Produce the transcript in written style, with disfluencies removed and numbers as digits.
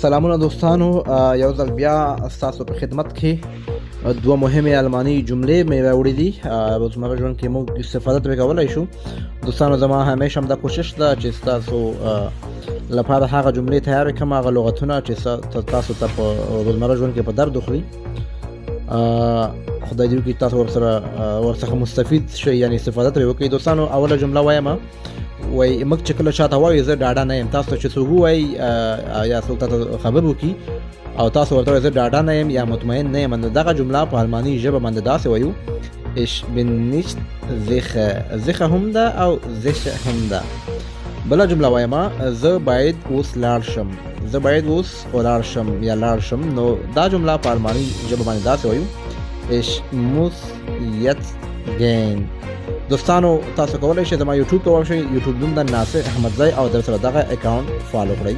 سلامونه دوستانو، یو ځل بیا ستاسو په خدمت کې دوه مهمې الماني جملې مې راوړې دي. روزمره ژوند کې موږ استفاده ترې کولی شو. دوستانو، زما همیشه همدا کوشش ده چې ستاسو لپاره هغه جملې تیارې کړم، هغه لغتونه چې تاسو ته په روزمره ژوند کې په درد وخوري. خدای دې وکړي تاسو ورڅخه مستفید شئ، یعنې استفاده ترې وکړئ. دوستانو، اوله جمله وایم، وای موږ چې کله چاته وایو زه ډاډه نه یم، تاسو چې څوک ووایي یا څوک تاسو خبر وکړي او تاسو ورته وایئ زه ډاډه نه یم یا مطمئن نه یم، نو دغه جمله په الماني ژبه باندې داسې وایو: Ich bin nicht sicher. sicher هم ده او sicher هم ده. بله جمله وایم، زه باید اوس لاړ شم. زه باید اوس ولاړ شم یا لاړ شم، نو دا جمله په الماني ژبه باندې داسې وایو: Ich muss jetzt gehen. دوستانو، تاسو کولی شئ زما یوټیوب ته ورشئ، یوټیوب نوم ده ناصر احمدزی، او در سره دغه اکاونټ فالو کړئ.